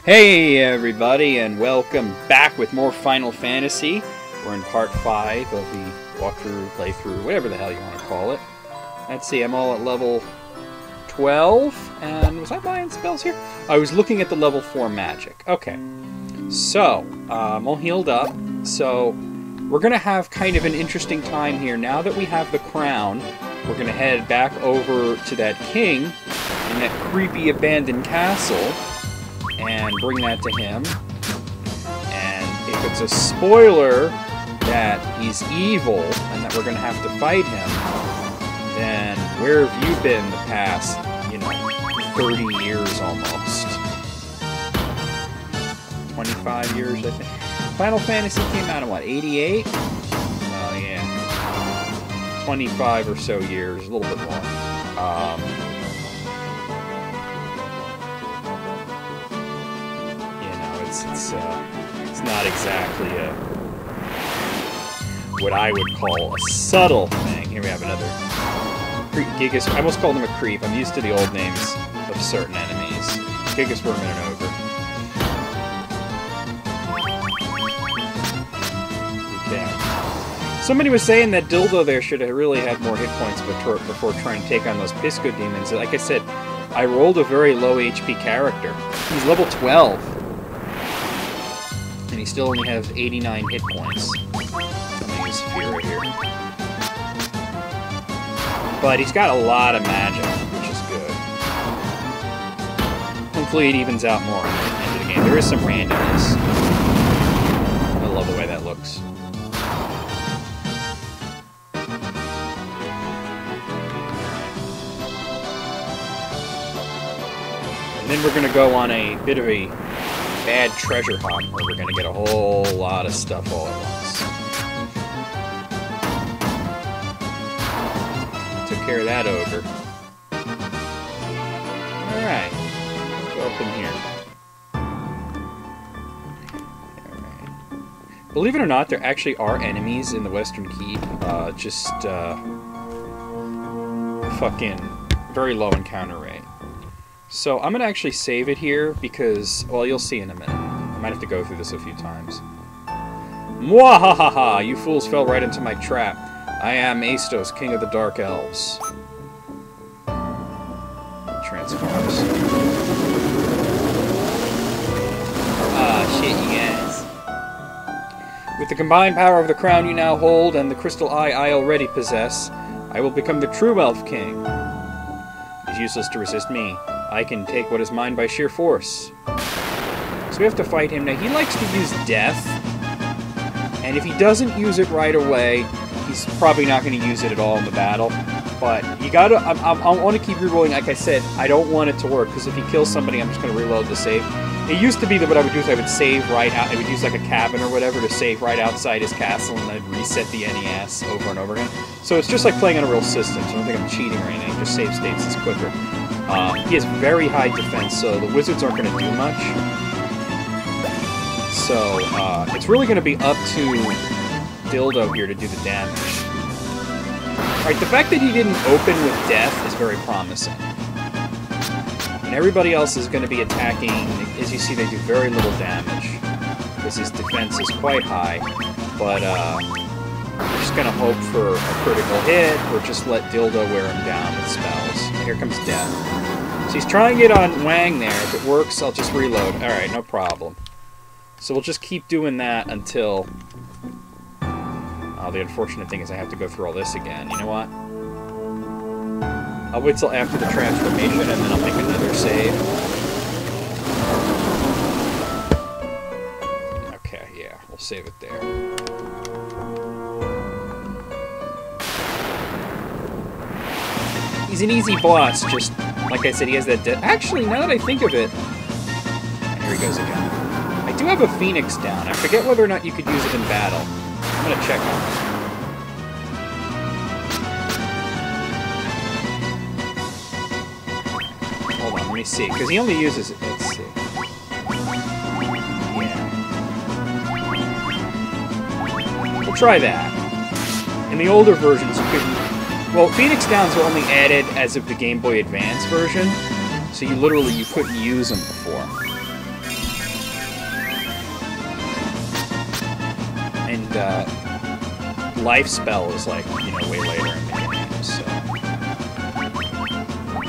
Hey everybody, and welcome back with more Final Fantasy. We're in part 5 of the walkthrough, playthrough, whatever the hell you want to call it. Let's see, I'm all at level 12, and was I buying spells here? I was looking at the level 4 magic. Okay, so, I'm all healed up, so we're going to have kind of an interesting time here. Now that we have the crown, we're going to head back over to that king in that creepy abandoned castle and bring that to him. And if it's a spoiler that he's evil and that we're going to have to fight him, then where have you been the past, 30 years almost? 25 years, I think. Final Fantasy came out in what, 88? Oh, yeah. 25 or so years, a little bit more. It's not exactly what I would call a subtle thing. Here we have another Gigas. I almost called him a creep. I'm used to the old names of certain enemies. Gigas Vermin and Ogre. Okay. Somebody was saying that Dildo there should have really had more hit points before trying to take on those Pisco demons. Like I said, I rolled a very low HP character. He's level 12. And he still only has 89 hit points. I'm gonna use Fira here. But he's got a lot of magic, which is good. Hopefully it evens out more at the end of the game. There is some randomness. I love the way that looks. And then we're gonna go on a bit of a bad treasure hunt where we're gonna get a whole lot of stuff all at once. Took care of that ogre. Alright. Let's go up in here. Alright. Believe it or not, there actually are enemies in the Western Keep. Fucking very low encounter rate. So I'm going to actually save it here because, well, you'll see in a minute. I might have to go through this a few times. Mwahaha! You fools fell right into my trap. I am Astos, King of the Dark Elves. Transforms. Ah, shit, you guys. With the combined power of the crown you now hold and the crystal eye I already possess, I will become the true Elf King. It is useless to resist me. I can take what is mine by sheer force. So we have to fight him. Now, he likes to use death, and if he doesn't use it right away, he's probably not going to use it at all in the battle. But you gotta, I want to keep rerolling. Like I said, I don't want it to work, because if he kills somebody, I'm just going to reload the save. It used to be that what I would do is I would save right out, I would use like a cabin or whatever to save right outside his castle, and I'd reset the NES over and over again. So it's just like playing on a real system, so I don't think I'm cheating or anything, just save states is quicker. He has very high defense, so the wizards aren't going to do much. So, it's really going to be up to Dildo here to do the damage. Alright, the fact that he didn't open with death is very promising. And everybody else is going to be attacking. As you see, they do very little damage, because his defense is quite high. But, we're just going to hope for a critical hit, or just let Dildo wear him down with spells. Here comes death. So he's trying it on Wang there. If it works, I'll just reload. Alright, no problem. So we'll just keep doing that until... Oh, the unfortunate thing is I have to go through all this again. You know what? I'll wait till after the transformation, and then I'll make another save. Okay, yeah, we'll save it there. He's an easy boss, just like I said, he has that actually, now that I think of it... And here he goes again. I do have a Phoenix down. I forget whether or not you could use it in battle. I'm gonna check on it. Hold on, let me see, because he only uses it. Let's see. Yeah. We'll try that. In the older versions, you could... Well, Phoenix Downs are only added as of the Game Boy Advance version, so you couldn't use them before. And life spell is like, you know, way later in the game, so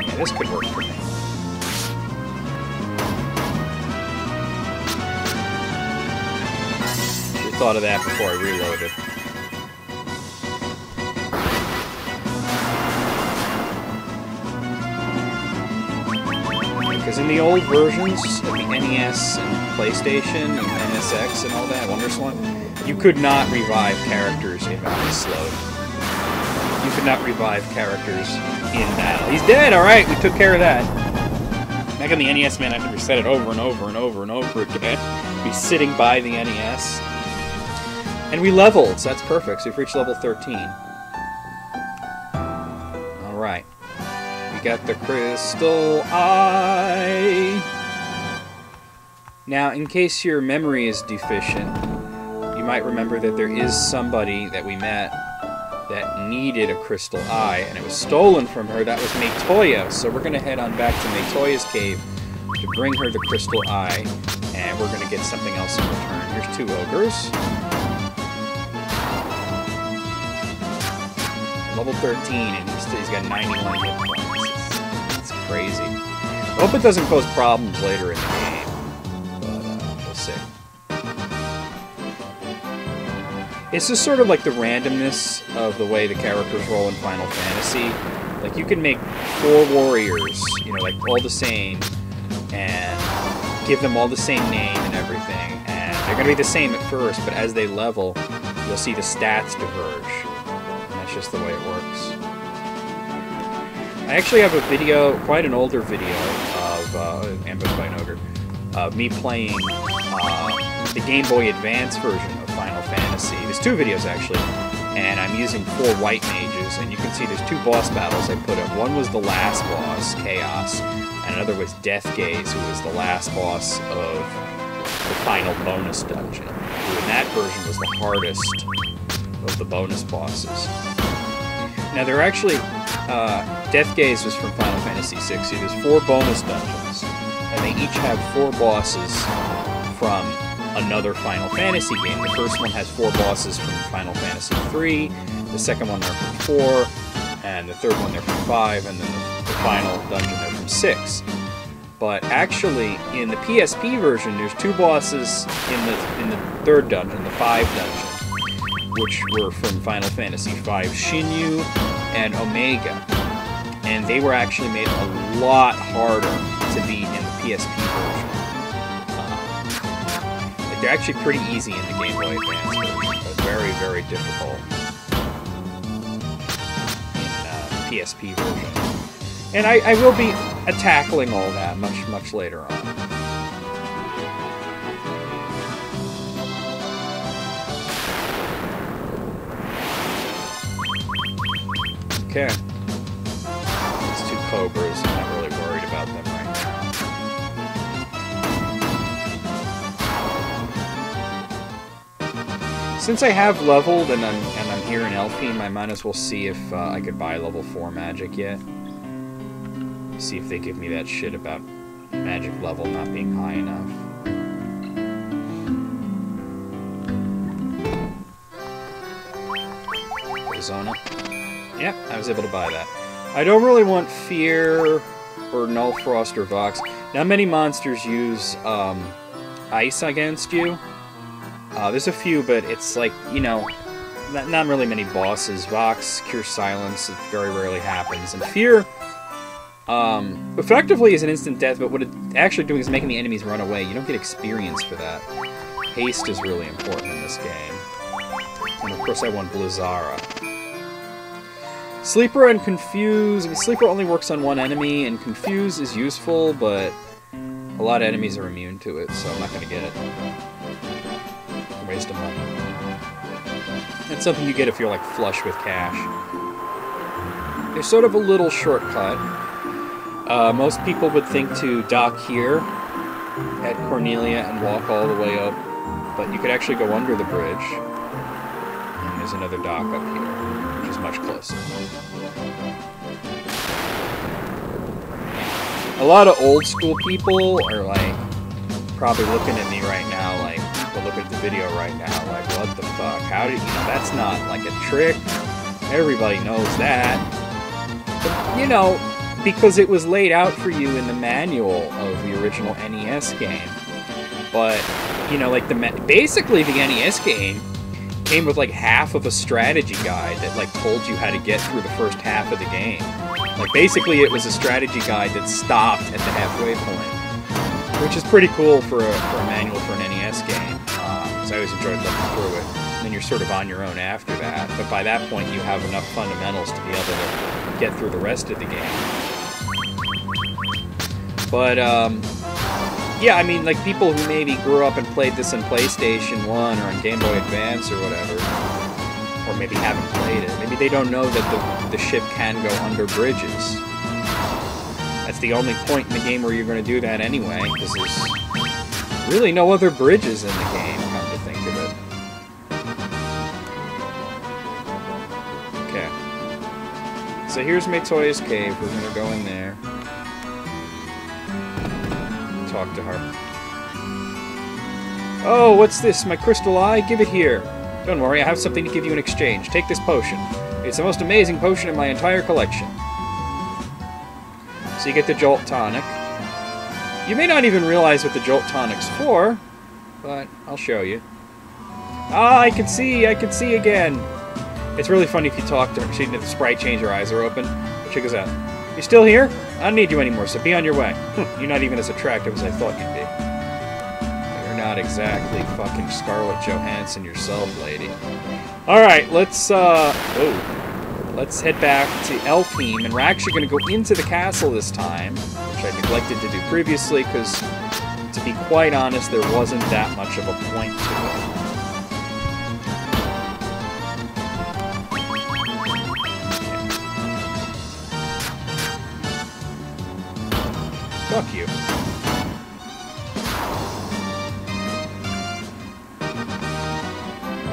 yeah, this could work for me. Should have thought of that before I reloaded. Because in the old versions of the NES and PlayStation and NSX and all that, WonderSwan, you could not revive characters in battle slowed. You could not revive characters in battle. He's dead! Alright, we took care of that. Back on the NES, man, I had to reset it over and over and over and over again. Be sitting by the NES. And we leveled, so that's perfect. So we've reached level 13. Alright. We got the Crystal Eye. Now, in case your memory is deficient, you might remember that there is somebody that we met that needed a Crystal Eye, and it was stolen from her. That was Matoya. So we're going to head on back to Matoya's cave to bring her the Crystal Eye, and we're going to get something else in return. Here's 2 ogres. Level 13, and he's got 91 hit points. It's crazy. I hope it doesn't pose problems later in the game, but we'll see. It's just sort of like the randomness of the way the characters roll in Final Fantasy. Like, you can make 4 warriors, you know, like, all the same, and give them all the same name and everything, and they're going to be the same at first, but as they level, you'll see the stats diverge. That's just the way it works. I actually have a video, quite an older video, of Ambushed by an Ogre, of me playing the Game Boy Advance version of Final Fantasy. There's 2 videos, actually, and I'm using 4 white mages, and you can see there's 2 boss battles I put up. One was the last boss, Chaos, and another was Death Gaze, who was the last boss of the final bonus dungeon, who in that version was the hardest of the bonus bosses. Now, there are actually, Death Gaze was from Final Fantasy VI. See, there's 4 bonus dungeons, and they each have 4 bosses from another Final Fantasy game. The first one has 4 bosses from Final Fantasy III, the second one they're from 4, and the third one they're from 5, and then the final dungeon they're from 6. But actually, in the PSP version, there's 2 bosses in the third dungeon, the 5 dungeon, which were from Final Fantasy V, Shinyu and Omega. And they were actually made a lot harder to beat in the PSP version. Like, they're actually pretty easy in the Game Boy Advance version, but very, very difficult in the PSP version. And I will be tackling all that much, much later on. Okay. These 2 Cobras, I'm not really worried about them right now. Since I have leveled and I'm here in Elfheim, I might as well see if I could buy level 4 magic yet. See if they give me that shit about magic level not being high enough. Arizona. Yep, I was able to buy that. I don't really want Fear or Nullfrost or Vox. Not many monsters use ice against you. There's a few, but it's like, you know, not really many bosses. Vox, Cure Silence, it very rarely happens. And Fear, effectively is an instant death, but what it's actually doing is making the enemies run away. You don't get experience for that. Haste is really important in this game. And of course I want Blizzara. Sleeper and Confuse. I mean, Sleeper only works on 1 enemy, and Confuse is useful, but a lot of enemies are immune to it, so I'm not going to get it. Waste of money. It's something you get if you're, like, flush with cash. There's sort of a little shortcut. Most people would think to dock here at Cornelia and walk all the way up, but you could actually go under the bridge, and there's another dock up here, which is much closer. A lot of old school people are, like, probably looking at me right now like, people look at the video right now like, what the fuck? How did you know? That's not like a trick. Everybody knows that. But, you know, because it was laid out for you in the manual of the original NES game. But, you know, like, basically the NES game came with, like, half of a strategy guide that, like, told you how to get through the first half of the game. Like, basically it was a strategy guide that stopped at the halfway point. Which is pretty cool for a manual for an NES game. Because I always enjoyed looking through it. And you're sort of on your own after that. But by that point, you have enough fundamentals to be able to get through the rest of the game. But, yeah, I mean, like, people who maybe grew up and played this on PlayStation 1 or on Game Boy Advance or whatever, or maybe haven't played it, maybe they don't know that the ship can go under bridges. That's the only point in the game where you're going to do that anyway, because there's really no other bridges in the game, come to think of it. Okay. So here's Metoya's cave. We're going to go in there. Talk to her. Oh, what's this? My crystal eye? Give it here. Don't worry, I have something to give you in exchange. Take this potion. It's the most amazing potion in my entire collection. So you get the Jolt Tonic. You may not even realize what the Jolt Tonic's for, but I'll show you. Ah, I can see again. It's really funny if you talk to her. See, the sprite change, her eyes are open. Check this out. You still here? I don't need you anymore, so be on your way. You're not even as attractive as I thought you'd be. You're not exactly fucking Scarlett Johansson yourself, lady. Alright, let's head back to Elfheim, and we're actually going to go into the castle this time, which I neglected to do previously, because, to be quite honest, there wasn't that much of a point to it. Fuck you.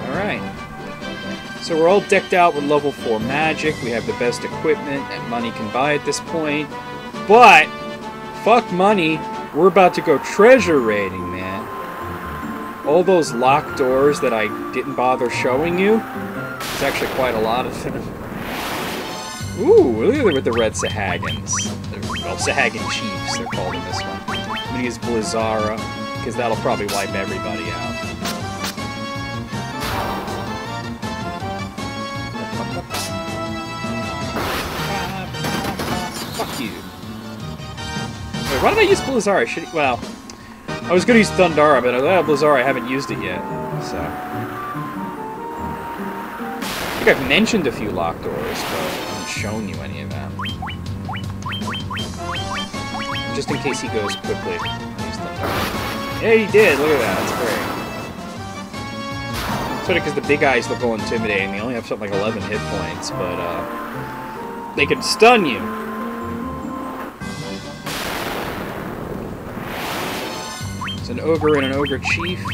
Alright. So we're all decked out with level 4 magic. We have the best equipment that money can buy at this point. But, fuck money, we're about to go treasure raiding, man. All those locked doors that I didn't bother showing you, there's actually quite a lot of them. Ooh, look at it with the red Sahagins. Well, Sahagin Chiefs, they're called in this one. I'm gonna use Blizzara, because that'll probably wipe everybody out. Fuck you. Wait, why did I use Blizzara? Well, I was gonna use Thundara, but Blizzara, I haven't used it yet, so. I think I've mentioned a few locked doors, but I haven't shown you any of them. Just in case he goes quickly. Yeah, he did. Look at that. That's great. It's funny because the big guys look all intimidating. They only have something like 11 hit points, but they can stun you. It's an ogre and an ogre chief.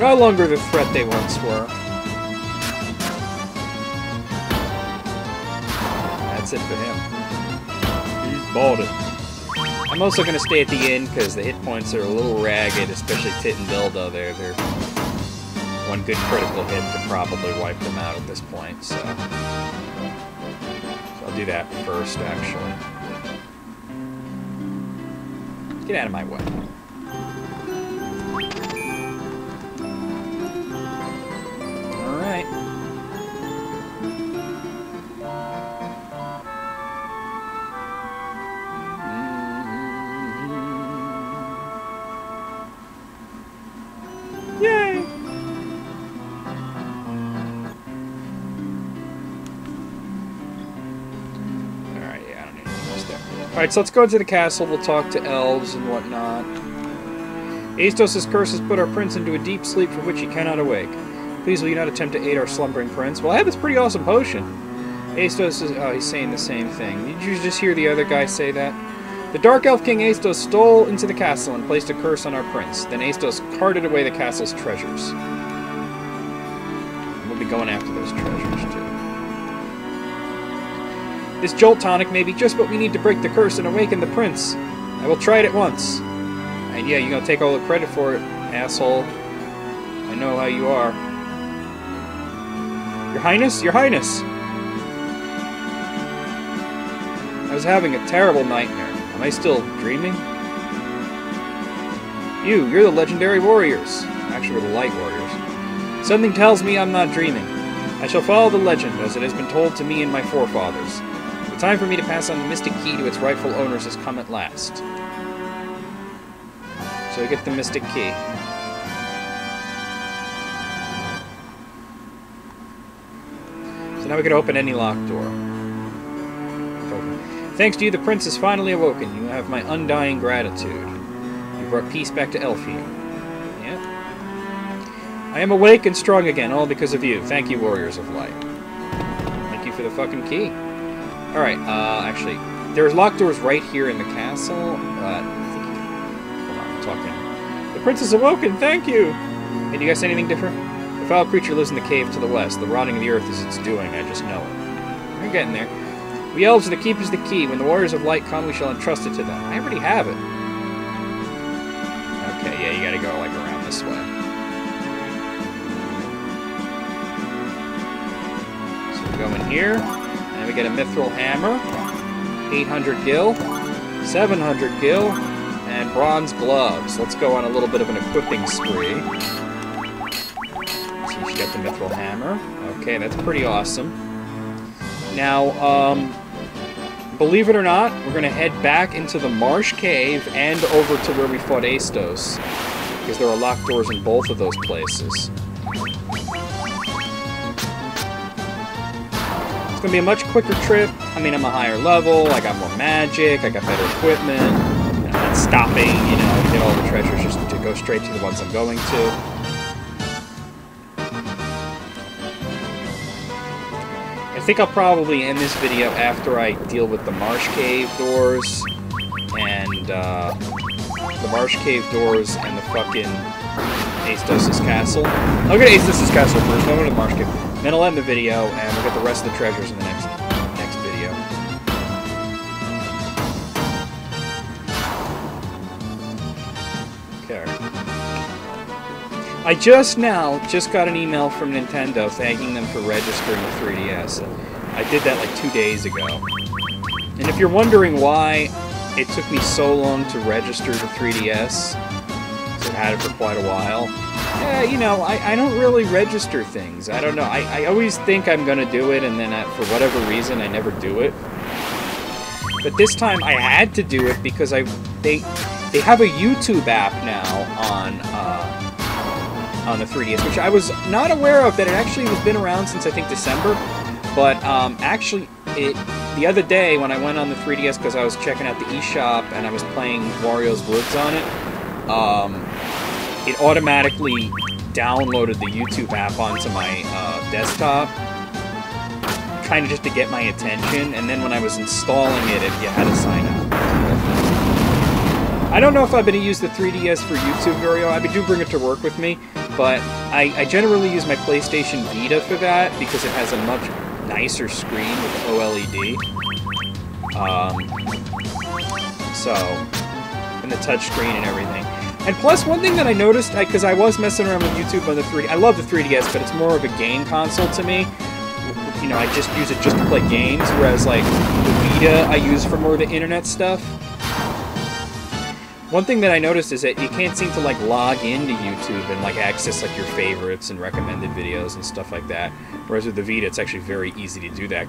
No longer the threat they once were. That's it for him. He's bought it. I'm also going to stay at the inn because the hit points are a little ragged, especially Tit and Dildo there. They're one good critical hit could probably wipe them out at this point, so I'll do that first, actually. Get out of my way. Alright. Yay! Alright, yeah, I don't need anything else there. Alright, so let's go to the castle. We'll talk to elves and whatnot. Aestos' curse has put our prince into a deep sleep from which he cannot awake. Please will you not attempt to aid our slumbering prince? Well, I have this pretty awesome potion. Aestos is... oh, he's saying the same thing. Did you just hear the other guy say that? The Dark Elf King Aestos stole into the castle and placed a curse on our prince. Then Aestos carted away the castle's treasures. We'll be going after those treasures, too. This Jolt Tonic may be just what we need to break the curse and awaken the prince. I will try it at once. I And yeah, you're gonna take all the credit for it, asshole. I know how you are. Your Highness? Your Highness! I was having a terrible nightmare. Am I still dreaming? You're the legendary warriors. Actually, we're the light warriors. Something tells me I'm not dreaming. I shall follow the legend, as it has been told to me and my forefathers. The time for me to pass on the mystic key to its rightful owners has come at last. So we get the mystic key. So now we can open any locked door. Thanks to you, the prince is finally awoken. You have my undying gratitude. You brought peace back to Elfie. I am awake and strong again, all because of you. Thank you, Warriors of Light. Thank you for the fucking key. Alright, actually, there's locked doors right here in the castle, but I think you can... Hold on, I'm talking. The prince is awoken, thank you! Hey, do you guys see anything different? The foul creature lives in the cave to the west. The rotting of the earth is its doing, I just know it. We're getting there. We elves are the keepers of the key. When the Warriors of Light come, we shall entrust it to them. I already have it. Okay, yeah, you gotta go, like, around this way. Go in here, and we get a mithril hammer, 800 gil, 700 gil, and bronze gloves. Let's go on a little bit of an equipping spree. So we get the mithril hammer. Okay, that's pretty awesome. Now, believe it or not, we're going to head back into the Marsh Cave and over to where we fought Astos, because there are locked doors in both of those places. It's going to be a much quicker trip. I mean, I'm a higher level, I got more magic, I got better equipment, I'm not stopping, you know, to get all the treasures just to go straight to the ones I'm going to. I think I'll probably end this video after I deal with the Marsh Cave doors, and, the Marsh Cave doors and the fucking Astos' castle. I'll get Astos' castle first, then I'll go to the Marsh Cave. Then I'll end the video, and we'll get the rest of the treasures in the next video. Okay. I just got an email from Nintendo thanking them for registering the 3DS. I did that like 2 days ago. And if you're wondering why it took me so long to register the 3DS, because I've had it for quite a while, yeah, you know, I don't really register things. I don't know. I always think I'm going to do it, and then for whatever reason, I never do it. But this time, I had to do it because they have a YouTube app now on the 3DS, which I was not aware of, that it actually has been around since, I think, December. But actually, the other day, when I went on the 3DS because I was checking out the eShop and I was playing Wario's Woods on it, it automatically downloaded the YouTube app onto my desktop, kind of just to get my attention, and then when I was installing it, you had to sign up. I don't know if I'm going to use the 3DS for YouTube very often. I do bring it to work with me, but I generally use my PlayStation Vita for that, because it has a much nicer screen with the OLED. And the touchscreen and everything. And plus, one thing that I noticed, because I was messing around with YouTube on the 3DS, I love the 3DS, but it's more of a game console to me. You know, I just use it just to play games, whereas, like, the Vita I use for more of the internet stuff. One thing that I noticed is that you can't seem to, like, log into YouTube and, like, access, like, your favorites and recommended videos and stuff like that. Whereas with the Vita, it's actually very easy to do that.